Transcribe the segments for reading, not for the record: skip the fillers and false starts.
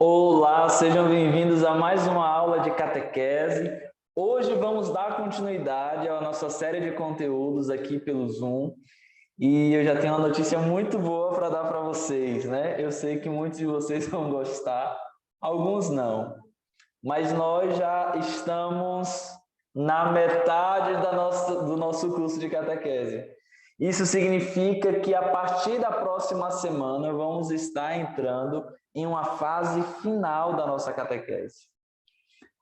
Olá, sejam bem-vindos a mais uma aula de catequese. Hoje vamos dar continuidade à nossa série de conteúdos aqui pelo Zoom. E eu já tenho uma notícia muito boa para dar para vocês, né? Eu sei que muitos de vocês vão gostar, alguns não. Mas nós já estamos na metade do nosso curso de catequese. Isso significa que a partir da próxima semana vamos estar entrando em uma fase final da nossa catequese.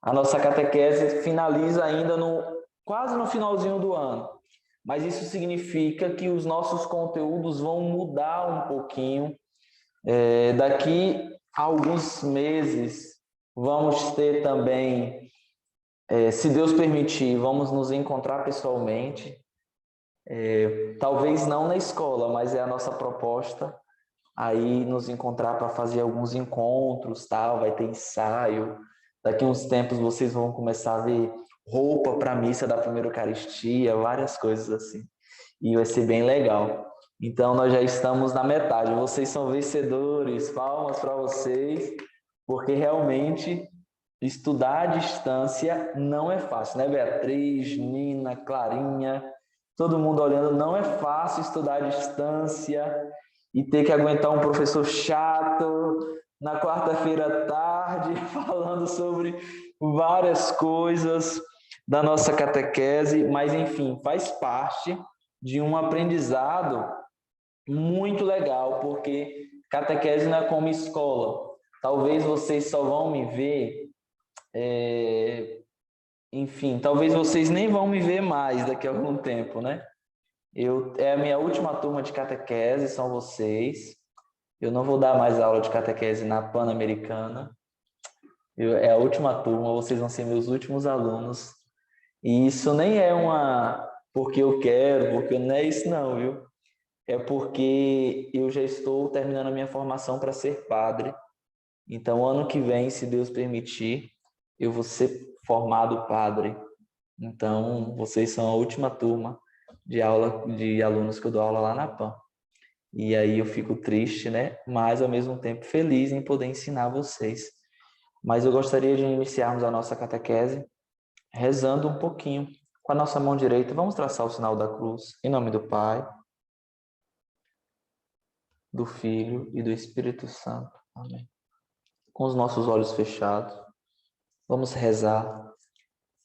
A nossa catequese finaliza ainda quase no finalzinho do ano, mas isso significa que os nossos conteúdos vão mudar um pouquinho. Daqui a alguns meses vamos ter também, se Deus permitir, vamos nos encontrar pessoalmente. Talvez não na escola, mas é a nossa proposta aí nos encontrar para fazer alguns encontros, tal, vai ter ensaio. Daqui a uns tempos vocês vão começar a ver roupa para a missa da primeira Eucaristia, várias coisas assim. E vai ser bem legal. Então nós já estamos na metade. Vocês são vencedores. Palmas para vocês, porque realmente estudar à distância não é fácil, né, Beatriz, Nina, Clarinha, todo mundo olhando, não é fácil estudar à distância e ter que aguentar um professor chato na quarta-feira à tarde, falando sobre várias coisas da nossa catequese, mas enfim, faz parte de um aprendizado muito legal, porque catequese não é como escola. Talvez vocês só vão me ver, enfim, talvez vocês nem vão me ver mais daqui a algum tempo, né? É a minha última turma de catequese, são vocês. Eu não vou dar mais aula de catequese na Pan-Americana. É a última turma, vocês vão ser meus últimos alunos. E isso nem é porque eu quero, porque não é isso não, viu? É porque eu já estou terminando a minha formação para ser padre. Então, ano que vem, se Deus permitir, eu vou ser formado padre. Então, vocês são a última turma de alunos que eu dou aula lá na PAN. E aí eu fico triste, né? Mas ao mesmo tempo feliz em poder ensinar vocês. Mas eu gostaria de iniciarmos a nossa catequese rezando um pouquinho com a nossa mão direita. Vamos traçar o sinal da cruz em nome do Pai, do Filho e do Espírito Santo. Amém. Com os nossos olhos fechados, vamos rezar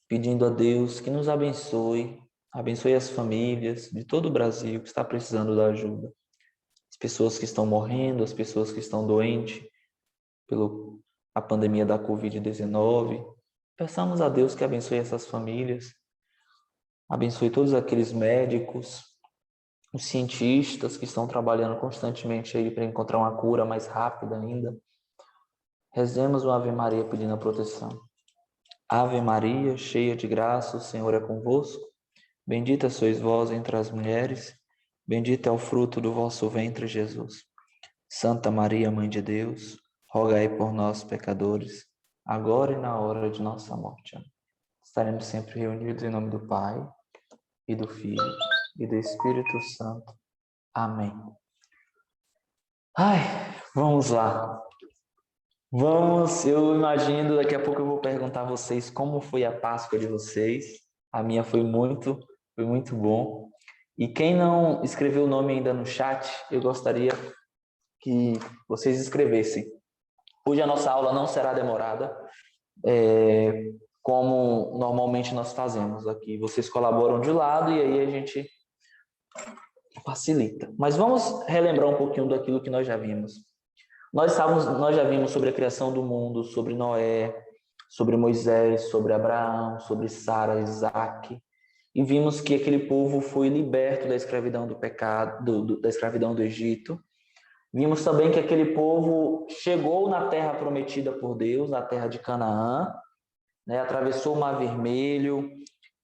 pedindo a Deus que nos abençoe, abençoe as famílias de todo o Brasil que está precisando da ajuda. As pessoas que estão morrendo, as pessoas que estão doentes pela pandemia da Covid-19. Peçamos a Deus que abençoe essas famílias, abençoe todos aqueles médicos, os cientistas que estão trabalhando constantemente aí para encontrar uma cura mais rápida ainda. Rezemos uma Ave Maria pedindo a proteção. Ave Maria, cheia de graça, o Senhor é convosco. Bendita sois vós entre as mulheres, bendito é o fruto do vosso ventre, Jesus. Santa Maria, Mãe de Deus, rogai por nós, pecadores, agora e na hora de nossa morte. Estaremos sempre reunidos em nome do Pai, e do Filho, e do Espírito Santo. Amém. Ai, vamos lá. Eu imagino, daqui a pouco eu vou perguntar a vocês como foi a Páscoa de vocês. A minha foi muito bom. E quem não escreveu o nome ainda no chat, eu gostaria que vocês escrevessem. Hoje a nossa aula não será demorada, como normalmente nós fazemos aqui. Vocês colaboram de lado e aí a gente facilita. Mas vamos relembrar um pouquinho daquilo que nós já vimos. Nós já vimos sobre a criação do mundo, sobre Noé, sobre Moisés, sobre Abraão, sobre Sara, Isaac, e vimos que aquele povo foi liberto da escravidão do pecado, da escravidão do Egito. Vimos também que aquele povo chegou na terra prometida por Deus, na terra de Canaã, né? Atravessou o Mar Vermelho,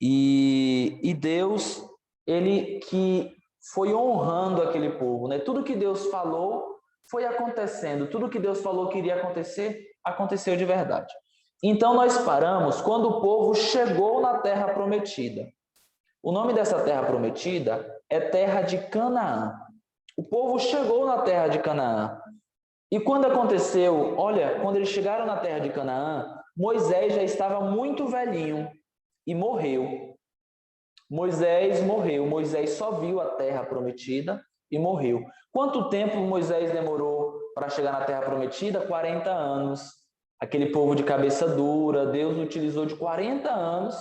e Deus, ele que foi honrando aquele povo, né? Tudo que Deus falou foi acontecendo, tudo que Deus falou que iria acontecer, aconteceu de verdade. Então nós paramos quando o povo chegou na terra prometida. O nome dessa terra prometida é terra de Canaã. O povo chegou na terra de Canaã. E quando aconteceu, olha, quando eles chegaram na terra de Canaã, Moisés já estava muito velhinho e morreu. Moisés morreu. Moisés só viu a terra prometida e morreu. Quanto tempo Moisés demorou para chegar na terra prometida? 40 anos. Aquele povo de cabeça dura, Deus utilizou de 40 anos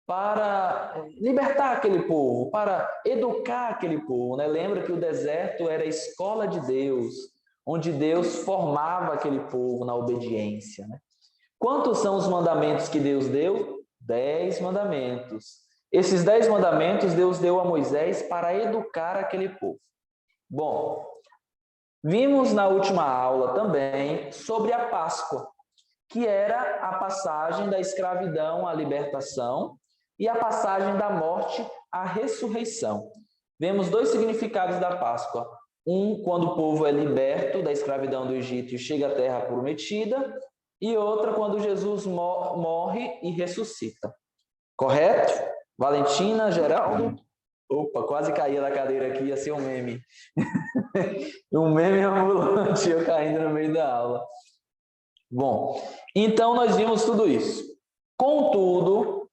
para libertar aquele povo, para educar aquele povo, né? Lembra que o deserto era a escola de Deus, onde Deus formava aquele povo na obediência, né? Quantos são os mandamentos que Deus deu? 10 mandamentos. Esses 10 mandamentos Deus deu a Moisés para educar aquele povo. Bom, vimos na última aula também sobre a Páscoa, que era a passagem da escravidão à libertação e a passagem da morte à ressurreição. Vemos dois significados da Páscoa. Um, quando o povo é liberto da escravidão do Egito e chega à terra prometida, e outra, quando Jesus morre e ressuscita. Correto? Valentina, Geraldo? Opa, quase caía da cadeira aqui, ia ser um meme. Um meme ambulante, eu caindo no meio da aula. Bom, então nós vimos tudo isso. Contudo,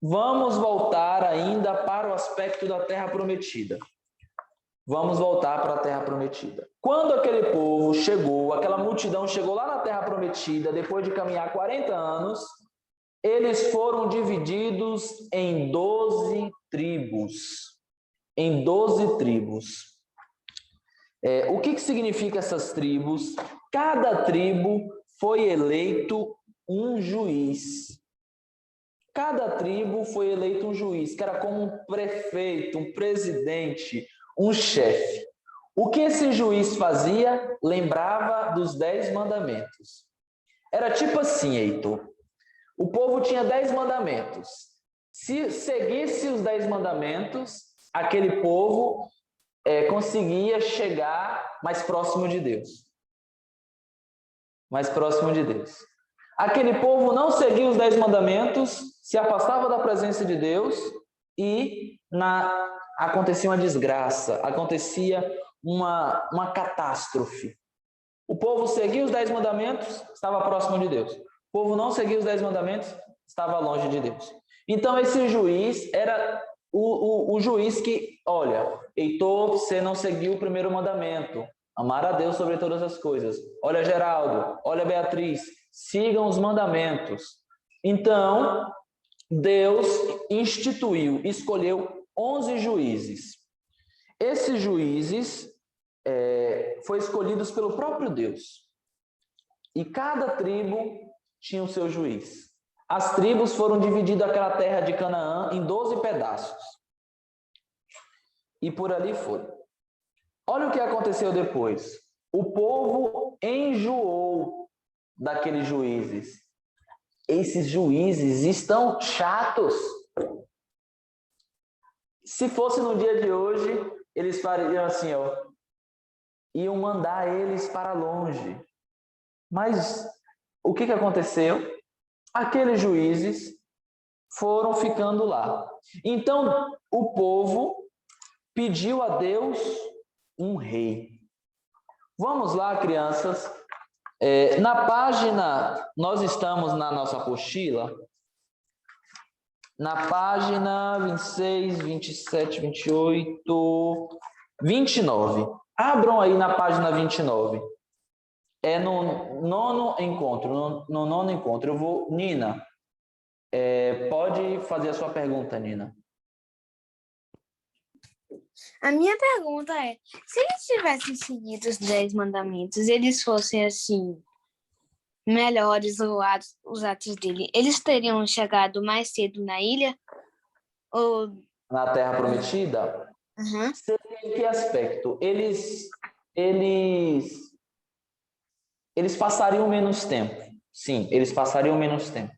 vamos voltar ainda para o aspecto da terra prometida. Vamos voltar para a terra prometida. Quando aquele povo chegou, aquela multidão chegou lá na terra prometida, depois de caminhar 40 anos, eles foram divididos em 12 tribos. Em 12 tribos. O que significa essas tribos? Cada tribo foi eleito um juiz. Cada tribo foi eleito um juiz, que era como um prefeito, um presidente, um chefe. O que esse juiz fazia? Lembrava dos 10 mandamentos. Era tipo assim, Heitor. O povo tinha 10 mandamentos. Se seguisse os 10 mandamentos, aquele povo conseguia chegar mais próximo de Deus. Mais próximo de Deus. Aquele povo não seguia os 10 mandamentos, se afastava da presença de Deus e acontecia uma desgraça, acontecia uma catástrofe. O povo seguia os 10 mandamentos, estava próximo de Deus. O povo não seguia os 10 mandamentos, estava longe de Deus. Então esse juiz era o juiz que, olha, Heitor, você não seguiu o primeiro mandamento, amar a Deus sobre todas as coisas. Olha, Geraldo, olha, Beatriz, sigam os mandamentos. Então, Deus escolheu 11 juízes. Esses juízes foram escolhidos pelo próprio Deus. E cada tribo tinha o seu juiz. As tribos foram divididas aquela terra de Canaã em 12 pedaços. E por ali foi. Olha o que aconteceu depois. O povo enjoou daqueles juízes. Esses juízes estão chatos. Se fosse no dia de hoje, eles fariam assim, iam mandar eles para longe. Mas o que aconteceu? Aqueles juízes foram ficando lá. Então, o povo pediu a Deus um rei. Vamos lá, crianças. Na página, nós estamos na nossa apostila, na página 26, 27, 28, 29. Abram aí na página 29. É no nono encontro. No nono encontro. Eu vou... Nina, pode fazer a sua pergunta, Nina. A minha pergunta é, se eles tivessem seguido os 10 mandamentos, eles fossem assim, melhores os atos dele, eles teriam chegado mais cedo na ilha? Ou... Na Terra Prometida? Uhum. Em que aspecto? Eles passariam menos tempo. Sim, eles passariam menos tempo.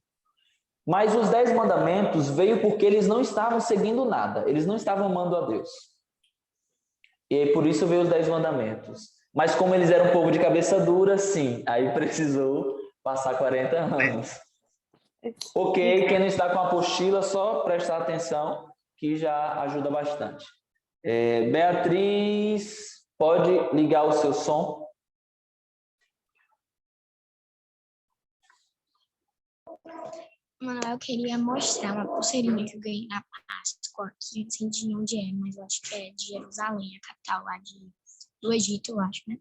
Mas os 10 mandamentos veio porque eles não estavam seguindo nada. Eles não estavam amando a Deus. E por isso veio os 10 mandamentos. Mas como eles eram um povo de cabeça dura, sim. Aí precisou passar 40 anos. Ok, quem não está com a apostila, só prestar atenção, que já ajuda bastante. Beatriz, pode ligar o seu som? Manoel, eu queria mostrar uma pulseirinha que eu ganhei na Páscoa, que eu não sei de onde é, mas eu acho que é de Jerusalém, a capital lá do Egito, eu acho, né?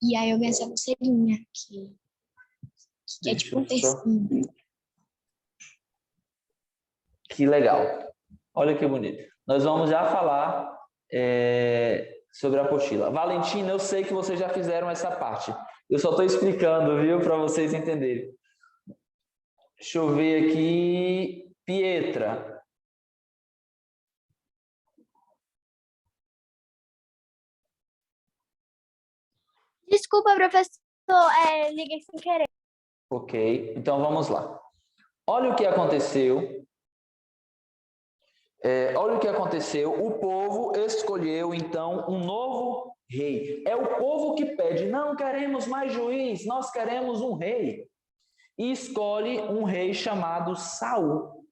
E aí eu ganhei essa pulseirinha, que é Deixa tipo um eu só... tercinho. Que legal. Olha que bonito. Nós vamos já falar sobre a apostila. Valentina, eu sei que vocês já fizeram essa parte. Eu só estou explicando, viu, para vocês entenderem. Deixa eu ver aqui. Pietra. Desculpa, professor, liguei sem querer. Ok, então vamos lá. Olha o que aconteceu. Olha o que aconteceu. O povo escolheu, então, um novo rei. É o povo que pede, não queremos mais juiz, nós queremos um rei. E escolhe um rei chamado Saul.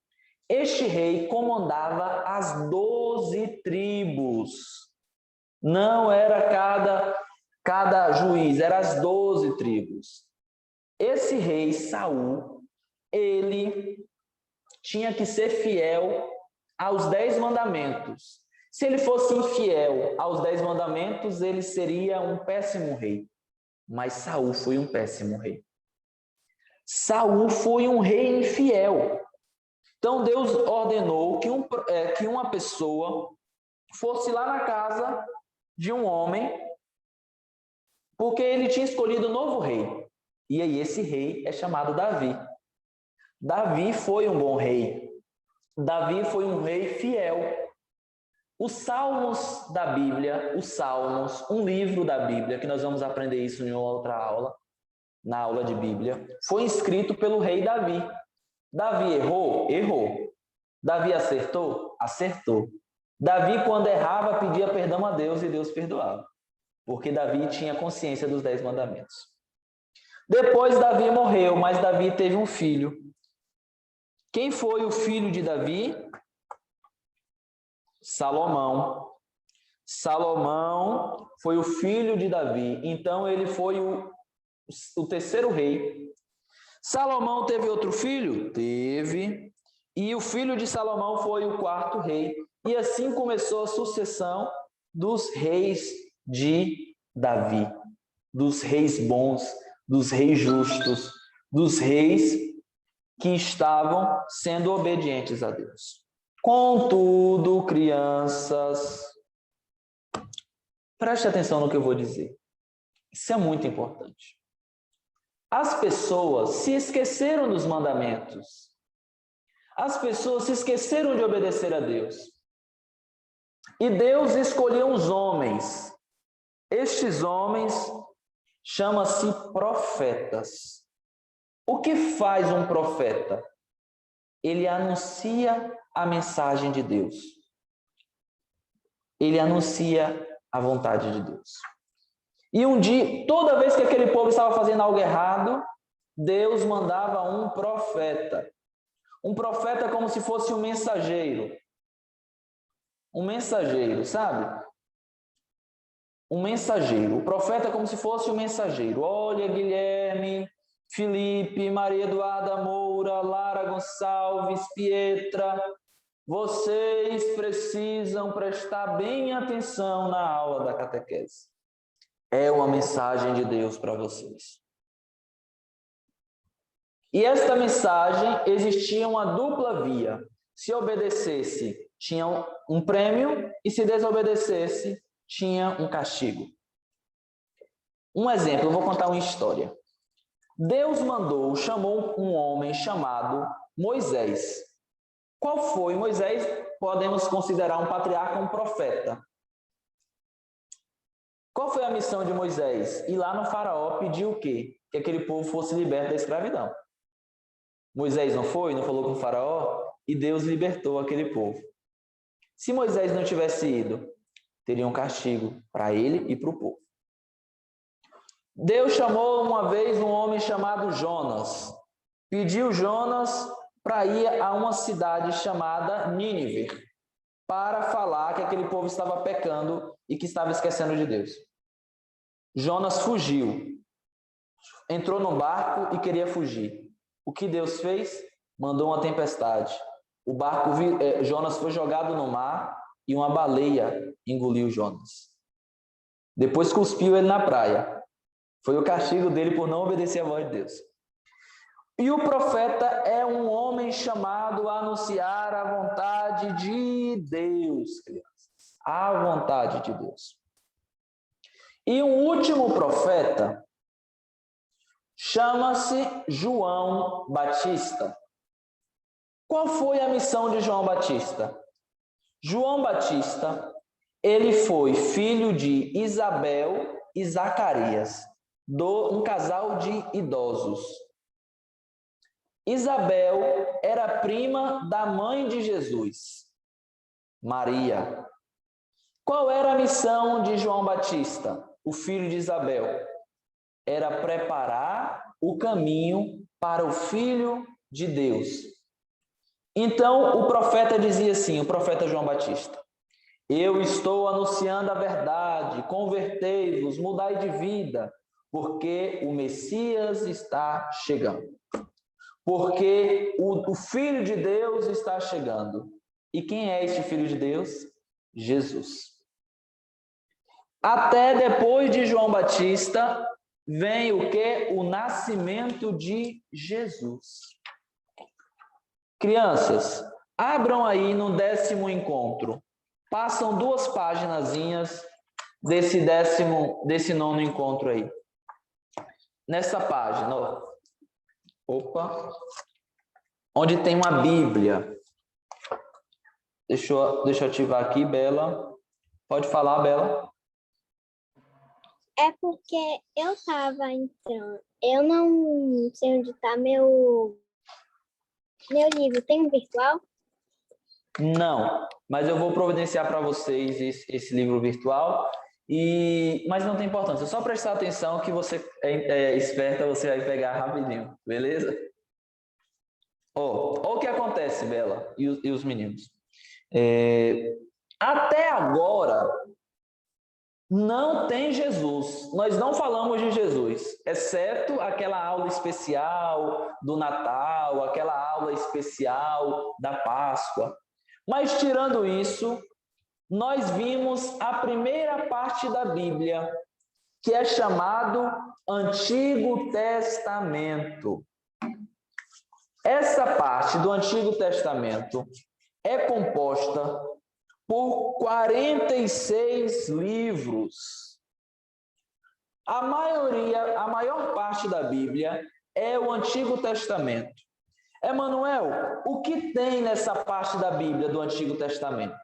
Este rei comandava as 12 tribos. Não era cada juiz, eram as 12 tribos. Esse rei Saul, ele tinha que ser fiel aos 10 mandamentos. Se ele fosse infiel aos 10 mandamentos, ele seria um péssimo rei. Mas Saul foi um péssimo rei. Saul foi um rei infiel. Então Deus ordenou que uma pessoa fosse lá na casa de um homem, porque ele tinha escolhido um novo rei. E aí esse rei é chamado Davi. Davi foi um bom rei. Davi foi um rei fiel. Os Salmos da Bíblia, os Salmos, um livro da Bíblia, que nós vamos aprender isso em outra aula, na aula de Bíblia, foi escrito pelo rei Davi. Davi errou? Errou. Davi acertou? Acertou. Davi, quando errava, pedia perdão a Deus e Deus perdoava, porque Davi tinha consciência dos 10 mandamentos. Depois Davi morreu, mas Davi teve um filho. Quem foi o filho de Davi? Salomão. Salomão foi o filho de Davi, então ele foi o terceiro rei. Salomão teve outro filho? Teve. E o filho de Salomão foi o quarto rei. E assim começou a sucessão dos reis de Davi, dos reis bons, dos reis justos, dos reis que estavam sendo obedientes a Deus. Contudo, crianças, preste atenção no que eu vou dizer. Isso é muito importante. As pessoas se esqueceram dos mandamentos. As pessoas se esqueceram de obedecer a Deus. E Deus escolheu os homens. Estes homens chamam-se profetas. O que faz um profeta? Ele anuncia a mensagem de Deus. Ele anuncia a vontade de Deus. E um dia, toda vez que aquele povo estava fazendo algo errado, Deus mandava um profeta. Um profeta como se fosse um mensageiro. Um mensageiro, sabe? Um mensageiro. O profeta como se fosse um mensageiro. Olha, Guilherme, Felipe, Maria Eduarda Moura, Lara Gonçalves, Pietra, vocês precisam prestar bem atenção na aula da catequese. É uma mensagem de Deus para vocês. E esta mensagem existia uma dupla via. Se obedecesse, tinha um prêmio, e se desobedecesse, tinha um castigo. Um exemplo, eu vou contar uma história. Deus chamou um homem chamado Moisés. Qual foi? Moisés, podemos considerar um patriarca, um profeta. Qual foi a missão de Moisés? Ir lá no faraó pedir o quê? Que aquele povo fosse liberto da escravidão. Moisés não foi? Não falou com o faraó? E Deus libertou aquele povo. Se Moisés não tivesse ido, teria um castigo para ele e para o povo. Deus chamou uma vez um homem chamado Jonas. Pediu Jonas para ir a uma cidade chamada Nínive, para falar que aquele povo estava pecando e que estava esquecendo de Deus. Jonas fugiu. Entrou no barco e queria fugir. O que Deus fez? mandou uma tempestade. O barco, Jonas foi jogado no mar e uma baleia engoliu Jonas. Depois cuspiu ele na praia. Foi o castigo dele por não obedecer à voz de Deus. E o profeta é um homem chamado a anunciar a vontade de Deus, crianças. A vontade de Deus. E um último profeta chama-se João Batista. Qual foi a missão de João Batista? João Batista, ele foi filho de Isabel e Zacarias, um casal de idosos. Isabel era prima da mãe de Jesus, Maria. Qual era a missão de João Batista, o filho de Isabel? Era preparar o caminho para o Filho de Deus. Então, o profeta dizia assim, o profeta João Batista: eu estou anunciando a verdade, convertei-vos, mudai de vida, porque o Messias está chegando. Porque o Filho de Deus está chegando. E quem é este Filho de Deus? Jesus. Até depois de João Batista, vem o quê? O nascimento de Jesus. Crianças, abram aí no 10º encontro. Passam 2 paginazinhas desse 9º encontro aí. Nessa página, ó. Opa! Onde tem uma Bíblia. Deixa eu ativar aqui, Bela. Pode falar, Bela. É porque eu estava entrando. Eu não sei onde está meu livro. Tem um virtual? Não, mas eu vou providenciar para vocês esse livro virtual. Mas não tem importância. Só prestar atenção que você é esperta, você vai pegar rapidinho. Beleza? Ó, o que acontece, Bela e os meninos. Até agora, não tem Jesus. Nós não falamos de Jesus, exceto aquela aula especial do Natal, aquela aula especial da Páscoa. Mas, tirando isso, nós vimos a primeira parte da Bíblia, que é chamado Antigo Testamento. Essa parte do Antigo Testamento é composta por 46 livros. A maior parte da Bíblia é o Antigo Testamento. Emanuel, o que tem nessa parte da Bíblia do Antigo Testamento?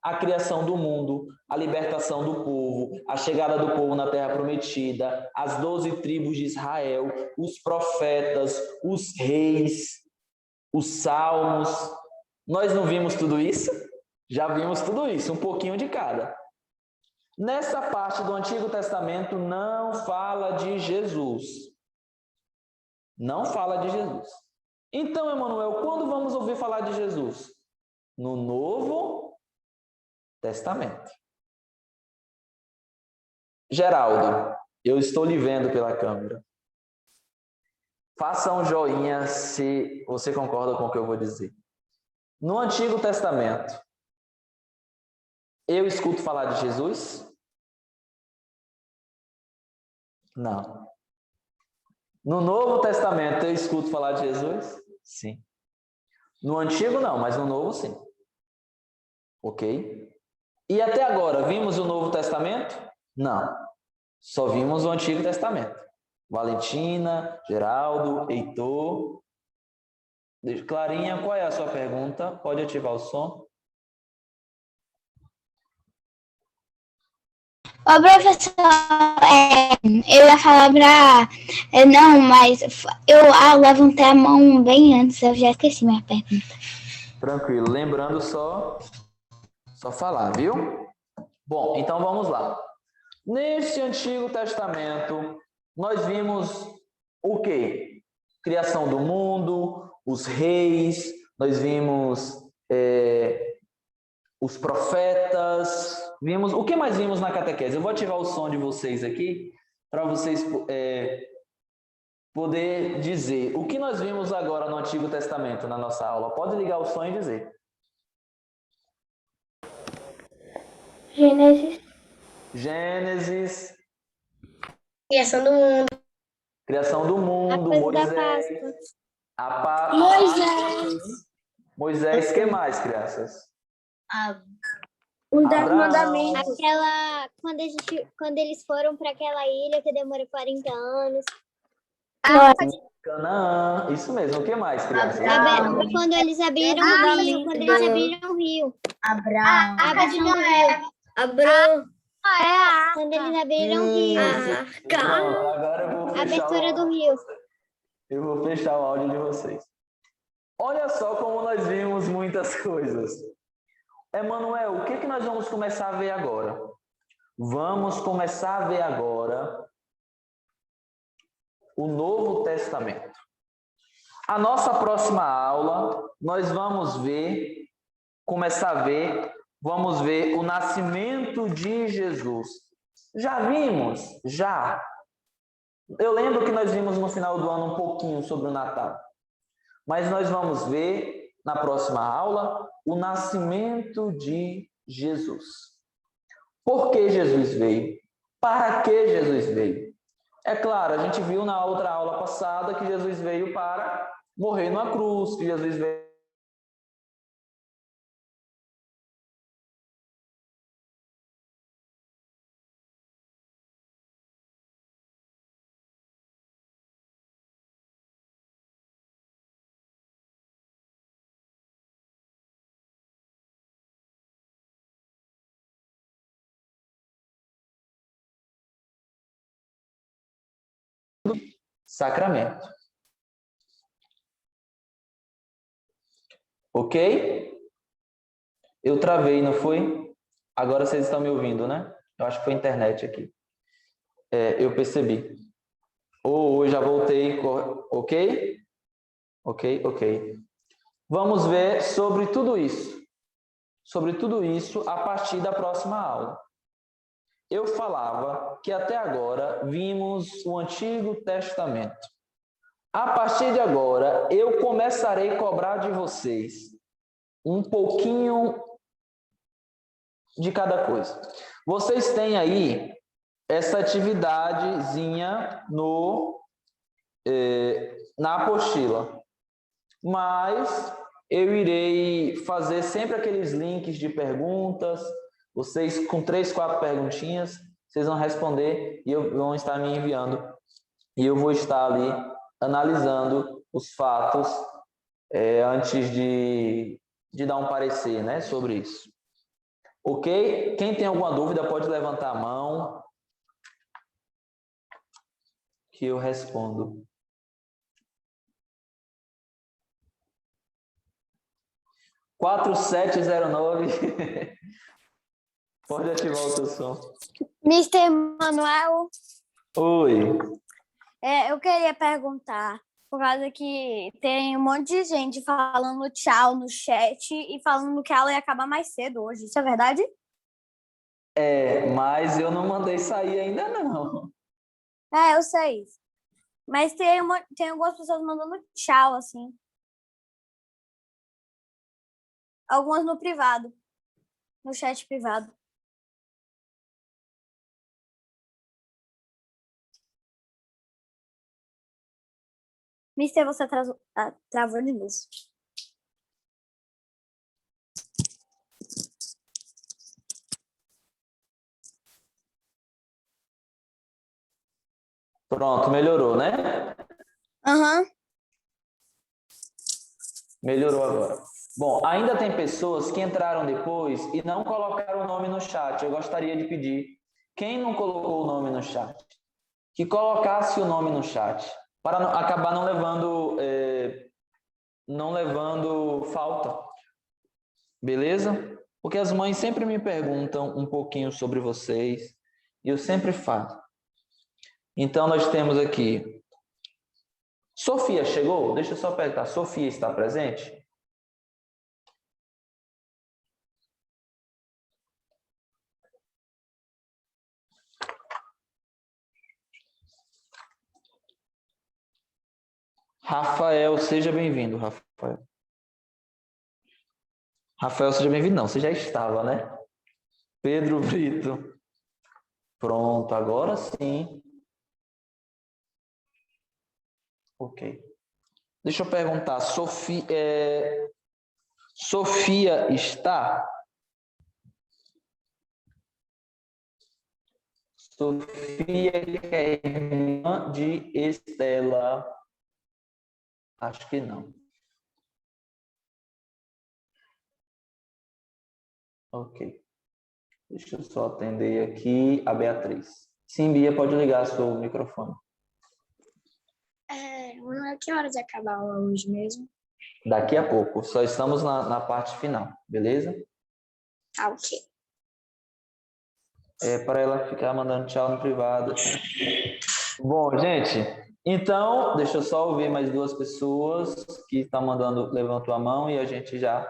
A criação do mundo, a libertação do povo, a chegada do povo na Terra Prometida, as 12 tribos de Israel, os profetas, os reis, os salmos. Nós não vimos tudo isso? Já vimos tudo isso, um pouquinho de cada. Nessa parte do Antigo Testamento não fala de Jesus. Não fala de Jesus. Então, Emanuel, quando vamos ouvir falar de Jesus? No Novo Testamento. Geraldo, eu estou lhe vendo pela câmera. Faça um joinha se você concorda com o que eu vou dizer. No Antigo Testamento, eu escuto falar de Jesus? Não. No Novo Testamento, eu escuto falar de Jesus? Sim. No Antigo, não, mas no Novo, sim. Ok? E até agora, vimos o Novo Testamento? Não. Só vimos o Antigo Testamento. Valentina, Geraldo, Heitor. Clarinha, qual é a sua pergunta? Pode ativar o som. Ô, professor, eu ia falar não, mas eu levantei a mão bem antes, eu já esqueci minha pergunta. Tranquilo, lembrando só falar, viu? Bom, então vamos lá. Neste Antigo Testamento, nós vimos o quê? Criação do mundo, os reis, nós vimos os profetas, vimos... O que mais vimos na catequese? Eu vou ativar o som de vocês aqui, para vocês poder dizer o que nós vimos agora no Antigo Testamento, na nossa aula. Pode ligar o som e dizer. Gênesis. Gênesis, Criação do mundo. criação do A mundo, coisa da Moisés, Páscoa. Moisés, que mais, crianças? Os Dez Mandamentos. Quando eles foram para aquela ilha que demorou 40 anos. Canaã, isso mesmo. O que mais, crianças? Quando eles abriram o rio. Quando eles abriram o rio. Abraão. A abertura do rio. Abraão. Quando eles abriram o rio. Pronto, agora eu vou A fechar abertura o do rio. Eu vou fechar o áudio de vocês. Olha só como nós vimos muitas coisas. Emanuel, o que que nós vamos começar a ver agora? Vamos começar a ver agora o Novo Testamento. A nossa próxima aula, nós vamos vamos ver o nascimento de Jesus. Já vimos? Já. Eu lembro que nós vimos no final do ano um pouquinho sobre o Natal. Mas nós vamos ver na próxima aula o nascimento de Jesus. Por que Jesus veio? Para que Jesus veio? É claro, a gente viu na outra aula passada que Jesus veio para morrer numa cruz, que Jesus veio sacramento. Ok? Eu travei, não foi? Agora vocês estão me ouvindo, né? Eu acho que foi a internet aqui. Eu percebi. Já voltei. Ok? Ok. Vamos ver sobre tudo isso. Sobre tudo isso a partir da próxima aula. Eu falava que até agora vimos o Antigo Testamento. A partir de agora, eu começarei a cobrar de vocês um pouquinho de cada coisa. Vocês têm aí essa atividadezinha na apostila, mas eu irei fazer sempre aqueles links de perguntas. Vocês, com 3, 4 perguntinhas, vocês vão responder e vão estar me enviando. E eu vou estar ali analisando os fatos antes de dar um parecer, né, sobre isso. Ok? Quem tem alguma dúvida pode levantar a mão que eu respondo. Quatro sete zero nove. Pode ativar o teu som. Mister Manuel, Oi. eu queria perguntar, por causa que tem um monte de gente falando tchau no chat e falando que a aula ia acabar mais cedo hoje. Isso é verdade? Mas eu não mandei sair ainda não. Eu sei. Mas tem algumas pessoas mandando tchau, assim. Algumas no privado, no chat privado. Mister, você travou de luz. Pronto, melhorou, né? Aham. Melhorou agora. Bom, ainda tem pessoas que entraram depois e não colocaram o nome no chat. Eu gostaria de pedir, quem não colocou o nome no chat, que colocasse o nome no chat, para acabar não levando falta. Beleza? Porque as mães sempre me perguntam um pouquinho sobre vocês e eu sempre falo. Então, nós temos aqui. Sofia chegou? Deixa eu só perguntar. Sofia está presente? Rafael, seja bem-vindo, Rafael. Rafael, seja bem-vindo. Não, você já estava, né? Pedro Brito. Pronto, agora sim. Ok. Deixa eu perguntar, Sofia está? Sofia, que é irmã de Estela. Acho que não. Ok. Deixa eu só atender aqui a Beatriz. Sim, Bia, pode ligar seu microfone. Manuel, que horas acaba a aula hoje mesmo? Daqui a pouco. Só estamos na parte final, beleza? Ah, ok. Para ela ficar mandando tchau no privado. Bom, gente, então, deixa eu só ouvir mais duas pessoas que estão mandando, levantou a mão e a gente já...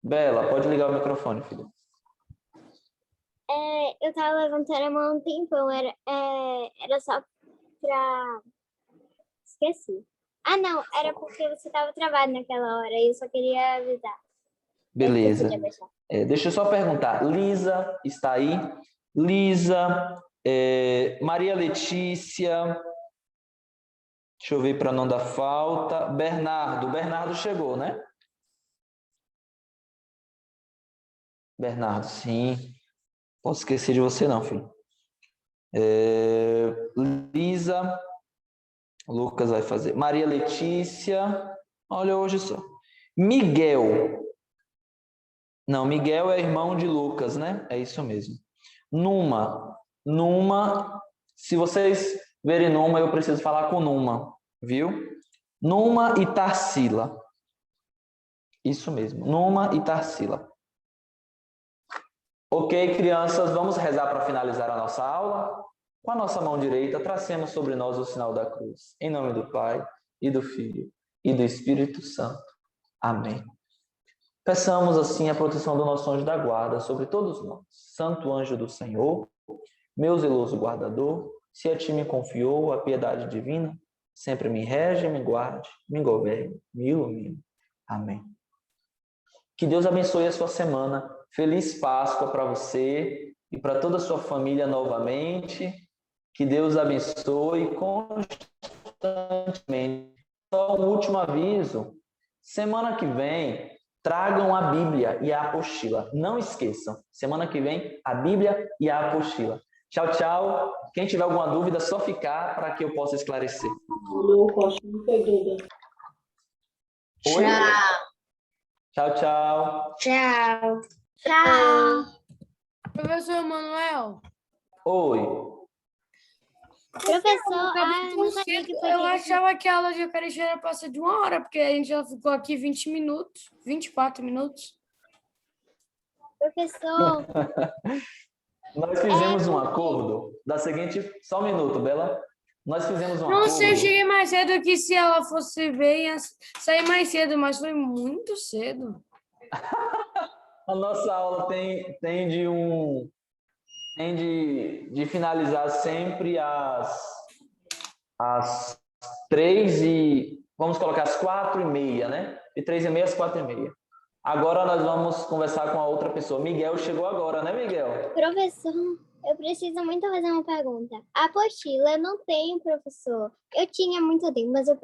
Bela, pode ligar o microfone, filha. Eu tava levantando a mão um tempão, era só pra... Esqueci. Ah, não, era porque você tava travado naquela hora e eu só queria avisar. Beleza. Eu esqueci de abaixar. Deixa eu só perguntar. Lisa está aí? Lisa, Maria Letícia, deixa eu ver para não dar falta. Bernardo chegou, né? Bernardo, sim. Posso esquecer de você não, filho. Lisa, Lucas vai fazer. Maria Letícia, olha hoje só. Miguel. Não, Miguel é irmão de Lucas, né? É isso mesmo. Numa, se vocês verem Numa, eu preciso falar com Numa, viu? Numa e Tarsila. Isso mesmo, Numa e Tarsila. Ok, crianças, vamos rezar para finalizar a nossa aula? Com a nossa mão direita, tracemos sobre nós o sinal da cruz. Em nome do Pai, e do Filho, e do Espírito Santo. Amém. Peçamos assim a proteção do nosso anjo da guarda sobre todos nós. Santo anjo do Senhor, meu zeloso guardador, se a ti me confiou a piedade divina, sempre me rege, me guarde, me governe, me ilumine. Amém. Que Deus abençoe a sua semana. Feliz Páscoa para você e para toda a sua família novamente. Que Deus abençoe constantemente. Só um último aviso. Semana que vem, tragam a Bíblia e a apostila. Não esqueçam. Semana que vem, a Bíblia e a apostila. Tchau, tchau. Quem tiver alguma dúvida, só ficar para que eu possa esclarecer. Oi? Tchau, tchau. Tchau. Tchau. Professor Manuel, Oi. Professor, acabei tão não sabia cedo. que foi Eu dele. achava que a aula de Eucaristia era para ser de 1 hora, porque a gente já ficou aqui 20 minutos, 24 minutos. Professor, Nós fizemos um acordo da seguinte... Só um minuto, Bela. Nós fizemos um Não sei, eu acordo... cheguei mais cedo que se ela fosse ver, ia sair mais cedo, mas foi muito cedo. A nossa aula tem de finalizar sempre às 3 e... Vamos colocar às 4h30, né? De 3h30 às 4h30. Agora nós vamos conversar com a outra pessoa. Miguel chegou agora, né, Miguel? professor, eu preciso muito fazer uma pergunta. A apostila eu não tenho, professor. Eu tinha muito tempo, mas eu